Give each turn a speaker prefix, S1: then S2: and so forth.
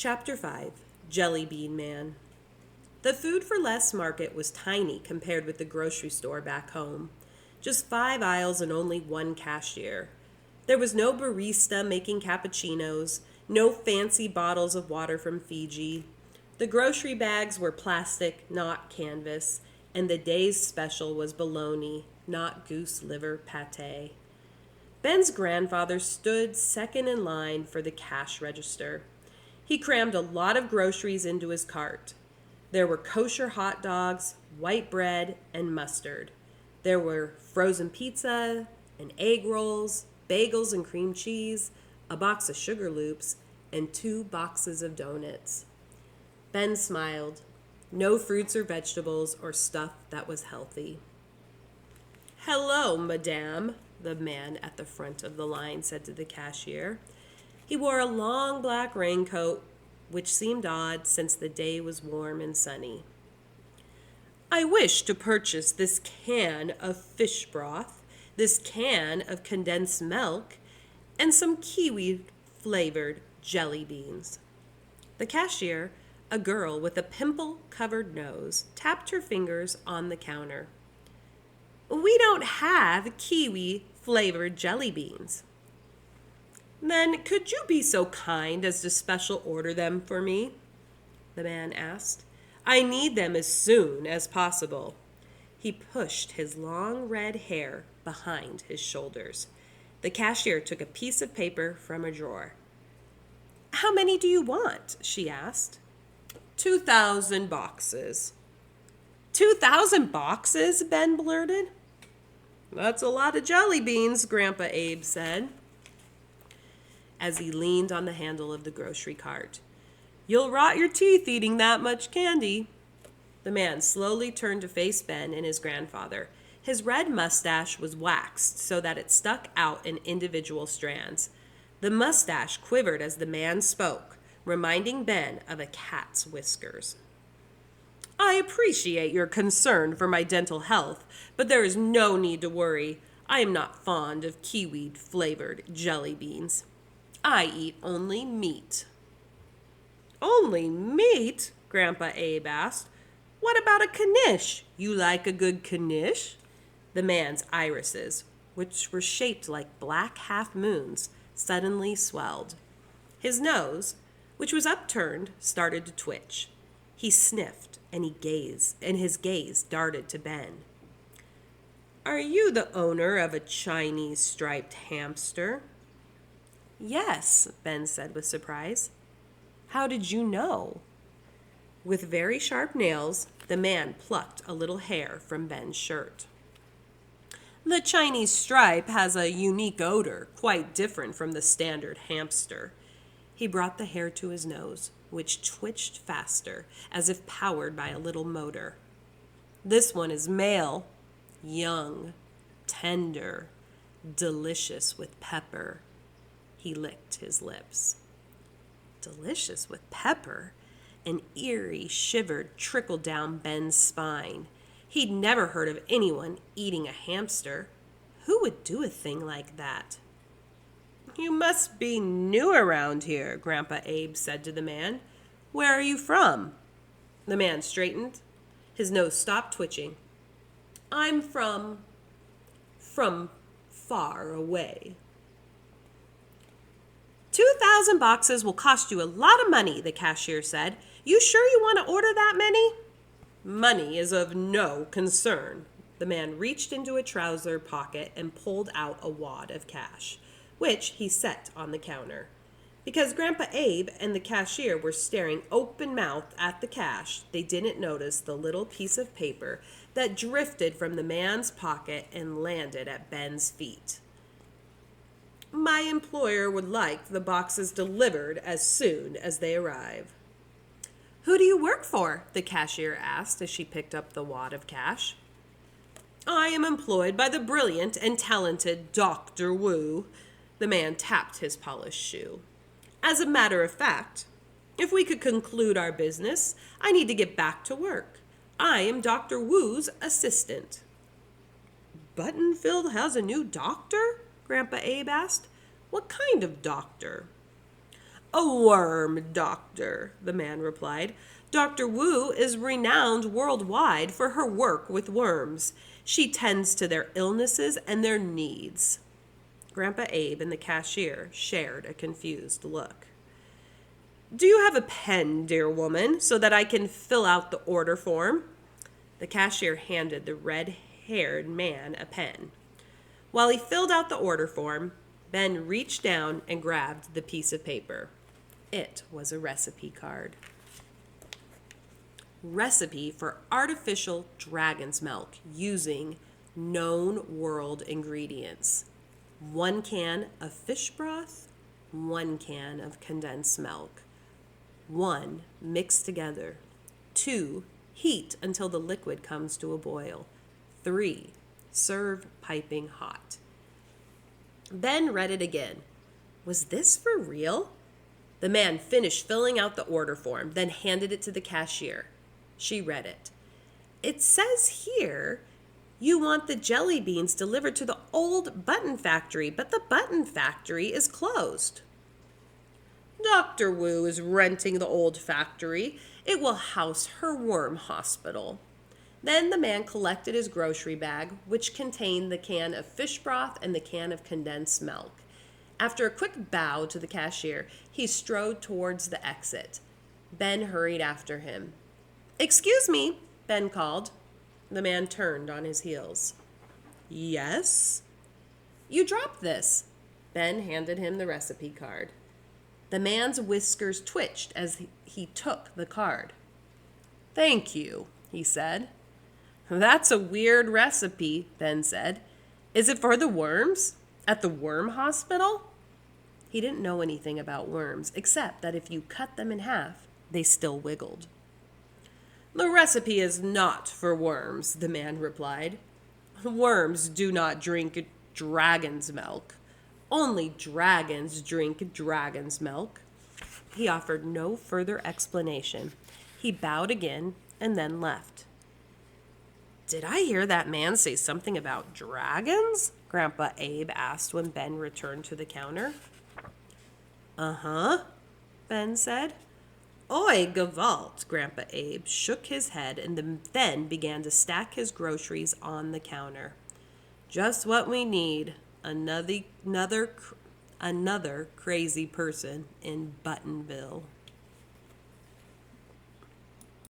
S1: Chapter 5, Jelly Bean Man. The Food for Less market was tiny compared with the grocery store back home. Just 5 aisles and only one cashier. There was no barista making cappuccinos, no fancy bottles of water from Fiji. The grocery bags were plastic, not canvas, and the day's special was bologna, not goose liver pate. Ben's grandfather stood second in line for the cash register. He crammed a lot of groceries into his cart. There were kosher hot dogs, white bread, and mustard. There were frozen pizza and egg rolls, bagels and cream cheese, a box of Sugar Loops, and 2 boxes of donuts. Ben smiled. No fruits or vegetables or stuff that was healthy. "Hello, madame," the man at the front of the line said to the cashier. He wore a long black raincoat, which seemed odd since the day was warm and sunny. "I wish to purchase this can of fish broth, this can of condensed milk, and some kiwi-flavored jelly beans." The cashier, a girl with a pimple-covered nose, tapped her fingers on the counter. "We don't have kiwi-flavored jelly beans." "Then could you be so kind as to special order them for me?" the man asked. "I need them as soon as possible." He pushed his long red hair behind his shoulders. The cashier took a piece of paper from a drawer. "How many do you want?" she asked. 2,000 boxes. 2,000 boxes? Ben blurted. "That's a lot of jelly beans," Grandpa Abe said, as he leaned on the handle of the grocery cart. "You'll rot your teeth eating that much candy." The man slowly turned to face Ben and his grandfather. His red mustache was waxed so that it stuck out in individual strands. The mustache quivered as the man spoke, reminding Ben of a cat's whiskers. "I appreciate your concern for my dental health, but there is no need to worry. I am not fond of kiwi-flavored jelly beans. I eat only meat." "Only meat?" Grandpa Abe asked. "What about a knish? You like a good knish?" The man's irises, which were shaped like black half-moons, suddenly swelled. His nose, which was upturned, started to twitch. He sniffed, and his gaze darted to Ben. "Are you the owner of a Chinese striped hamster?" "Yes," Ben said with surprise. "How did you know?" With very sharp nails, the man plucked a little hair from Ben's shirt. "The Chinese stripe has a unique odor, quite different from the standard hamster." He brought the hair to his nose, which twitched faster, as if powered by a little motor. "This one is male, young, tender, delicious with pepper." He licked his lips. Delicious with pepper? An eerie shiver trickled down Ben's spine. He'd never heard of anyone eating a hamster. Who would do a thing like that? "You must be new around here," Grandpa Abe said to the man. "Where are you from?" The man straightened. His nose stopped twitching. "I'm from far away." 2,000 boxes will cost you a lot of money," the cashier said. "You sure you want to order that many?" "Money is of no concern." The man reached into a trouser pocket and pulled out a wad of cash, which he set on the counter. Because Grandpa Abe and the cashier were staring open-mouthed at the cash, they didn't notice the little piece of paper that drifted from the man's pocket and landed at Ben's feet. "My employer would like the boxes delivered as soon as they arrive." "Who do you work for?" the cashier asked as she picked up the wad of cash. "I am employed by the brilliant and talented Dr. Wu." The man tapped his polished shoe. "As a matter of fact, if we could conclude our business, I need to get back to work. I am Dr. Wu's assistant." "Buttonfield has a new doctor?" Grandpa Abe asked. "What kind of doctor?" "A worm doctor," the man replied. "Dr. Wu is renowned worldwide for her work with worms. She tends to their illnesses and their needs." Grandpa Abe and the cashier shared a confused look. "Do you have a pen, dear woman, so that I can fill out the order form?" The cashier handed the red-haired man a pen. While he filled out the order form, Ben reached down and grabbed the piece of paper. It was a recipe card. Recipe for artificial dragon's milk using known world ingredients. 1 can of fish broth, 1 can of condensed milk. 1, mix together. 2, heat until the liquid comes to a boil. 3, serve piping hot. Ben read it again. Was this for real? The man finished filling out the order form, then handed it to the cashier. She read it. "It says here you want the jelly beans delivered to the old button factory, but the button factory is closed." "Dr. Wu is renting the old factory. It will house her worm hospital." Then the man collected his grocery bag, which contained the can of fish broth and the can of condensed milk. After a quick bow to the cashier, he strode towards the exit. Ben hurried after him. "Excuse me," Ben called. The man turned on his heels. "Yes?" "You dropped this." Ben handed him the recipe card. The man's whiskers twitched as he took the card. "Thank you," he said. "That's a weird recipe," Ben said. "Is it for the worms? At the worm hospital?" He didn't know anything about worms, except that if you cut them in half, they still wiggled. "The recipe is not for worms," the man replied. "Worms do not drink dragon's milk. Only dragons drink dragon's milk." He offered no further explanation. He bowed again and then left. "Did I hear that man say something about dragons?" Grandpa Abe asked when Ben returned to the counter. "Uh-huh," Ben said. "Oi, Gewalt," Grandpa Abe shook his head and then began to stack his groceries on the counter. "Just what we need. Another crazy person in Buttonville."